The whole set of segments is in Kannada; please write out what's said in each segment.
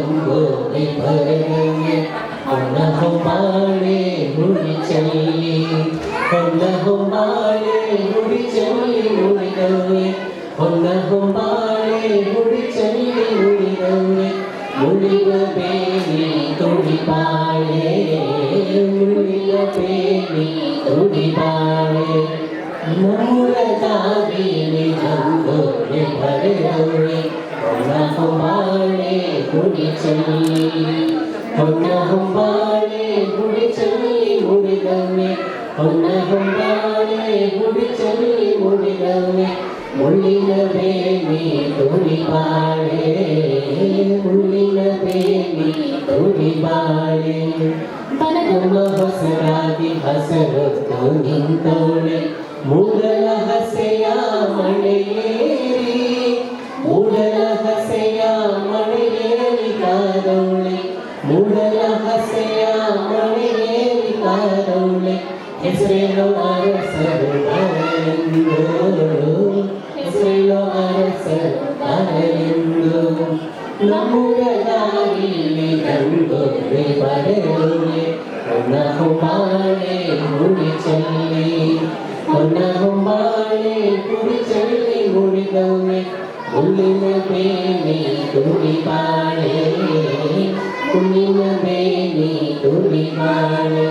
ರಂಗೋಲಿ ಬರೆದವೆ ಹೊನ್ನ ಹೊಂಬಾಳೆ ಹುಡಿ ಚೆಲ್ಲಿ ಹೊನ್ನ ಹೊಂಬಾಳೆ ಹುಡಿ ಚೆಲ್ಲಿ ಮುಡಿದವೆ ಹೊನ್ನ ಹೊಂಬಾಳೆ ಹುಡಿ ಚೆಲ್ಲಿ ಮುಡಿದವೆ ಮುಳಿಯ ಬೇಲಿ ತುಡಿಪಾಳೆ ಮುಳಿಯ ಬೇಲಿ ತುಡಿಪಾಳೆ ನಮ್ಮೂರ ಕಾವೇರಿ ರಂಗೋಲಿ ಬರೆದವೆ ಹೊನ್ನ ಹೊಂಬಾಳೆ ಹುಡಿ ಚೆಲ್ಲಿ ಹೊನ್ನ ಹೊಂಬಾಳೆ ಹುಡಿ ಚೆಲ್ಲಿ ಮುಡಿದವೆ ಹೊನ್ನ ಹೊಂಬಾಳೆ ಹುಡಿ ಚೆಲ್ಲಿ ಮುಡಿದವೆ ಮುಳ್ಳಿನ ಬೇಲಿ ತುಡಿಪಾಳೆ ಮುಳ್ಳಿನ ಬೇಲಿ ತುಡಿಪಾಳೆ ನಮ್ಮ ಹೊಸರಾಗಿ ಹಸರತ್ತು ನಿಂತೋಳೆ ಮೂಡಲ ಹಸೆಯ ಮಳೆಯೇರಿ ಮೂಡಲ ಹಸೆಯ ಮಳೆಯೇರಿ ಕಾದೋಳೆ ಮೂಡಲ ಹಸೆಯ ಮಳೆಯೇರಿ ಕಾದೋಳೆ ಹೆಸರೇನು ಅರಸರು ಬರಲೆಂದು ಹೆಸರೇನು ಅರಸರು ಬರಲೆಂದು ನಮ್ಮೂರ ದಾರಿಯಲ್ಲಿ ರಂಗೋಲಿ ಬರೆದವೆ ಹೊನ್ನ ಹೊಂಬಾಳೆ ಹುಡಿ ಚೆಲ್ಲಿ ಹೊನ್ನ ಹೊಂಬಾಳೆ ಹುಡಿ ಚೆಲ್ಲಿ ಮುಡಿದವೆ ಮುಳ್ಳಿನ ಬೇಲಿ ತುಡಿಪಾಳೆ ಮುಳ್ಳಿನ ಬೇಲಿ ತುಡಿಪಾಳೆ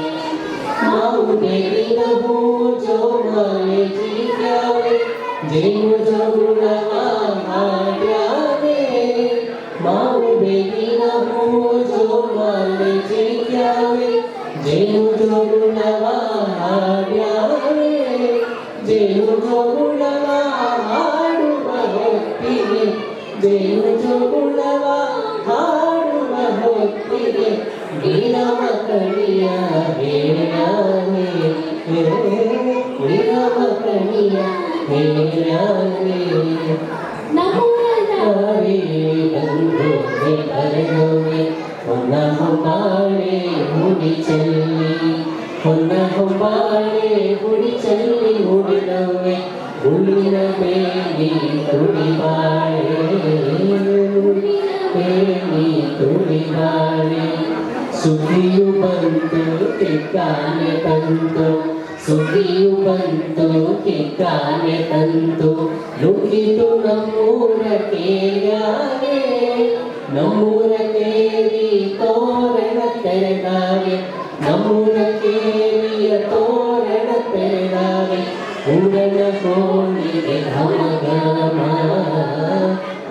ಮಾವು ಬೇಲಿನ ಹೂ ಜೋಮಾಲೆ ಜಿಗ್ಯಾವೆ ಜೇನು ಜಗುಳವ ಹಾಡ್ಯಾವೆ ಮಾವು ಬೇಲಿನ ಹೂ ಜೋಮಾಲೆ ಜಿಗ್ಯಾವೆ ಜೇನು ಜಗುಳವ ಹಾಡ್ಯಾವೆ ಜೇನು ಜಗುಳವ ಹಾಡುವ ಹೊತ್ತಿಗೆ ಜೇನು ಜಗುಳವ ಹಾಡುವ ಹೊತ್ತಿಗೆ ನೀರವ ಕಣಿಯ ಹೇಳಾನೆ ನೀರವ ಕಣಿಯ ಹೇಳಾನೆ ನಮ್ಮೂರೇ ರಂಗೋಲಿ ಬರೆದವೆ ಹೊನ್ನ ಹೊಂಬಾಳೆ ಹುಡಿ ಚೆಲ್ಲಿ ಹೊನ್ನ ಹೊಂಬಾಳೆ ಹುಡಿ ಚೆಲ್ಲಿ ಮುಡಿದವೆ ಮುಳ್ಳಿನ ಬೇಲಿ ತುಡಿಪಾಳೆ ಬೇಲಿ ತುಡಿಪಾಳೆ ಸುದ್ದಿಯು ಬಂತು ಕಿಕ್ಕಾನೆ ತಂತು ಸುದ್ದಿಯು ಬಂತು ಕಿಕ್ಕಾನೆ ತಂತು ನುಗ್ಗಿತು ನಮ್ಮೂರ ಕೇರಿಯಾಗೆ ನಮ್ಮೂರ ಕೇರಿ ತೋರಣ ತೆರೆದಾಗೆ ನಮ್ಮೂರ ಕೇರಿಯ ತೋರಣ ತೆರೆದಾಗೆ ಊರನ ಕೋಣಿಗೆ ಘಮ ಘಮ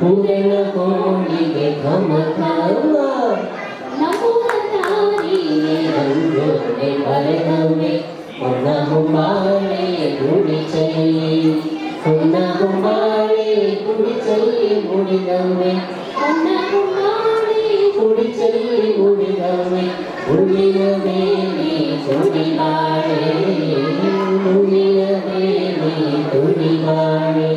ಊರನ ಕೋಣಿಗೆ ಘಮ ಘಮ ರಂಗೋಲಿ ಬರೆದವೆ ಹೊನ್ನ ಹೊಂಬಾಳೆ ಹುಡಿ ಚೆಲ್ಲಿ ಹೊನ್ನ ಹೊಂಬಾಳೆ ಹುಡಿ ಚೆಲ್ಲಿ ಮುಡಿದವೆ ಹೊನ್ನ ಹೊಂಬಾಳೆ ಹುಡಿ ಚೆಲ್ಲಿ ಮುಡಿದವೆ ಮುಳ್ಳಿನ ಬೇಲಿ ತುಡಿಪಾಳೆ ಮುಳ್ಳಿನ ಬೇಲಿ ತುಡಿಪಾಳೆ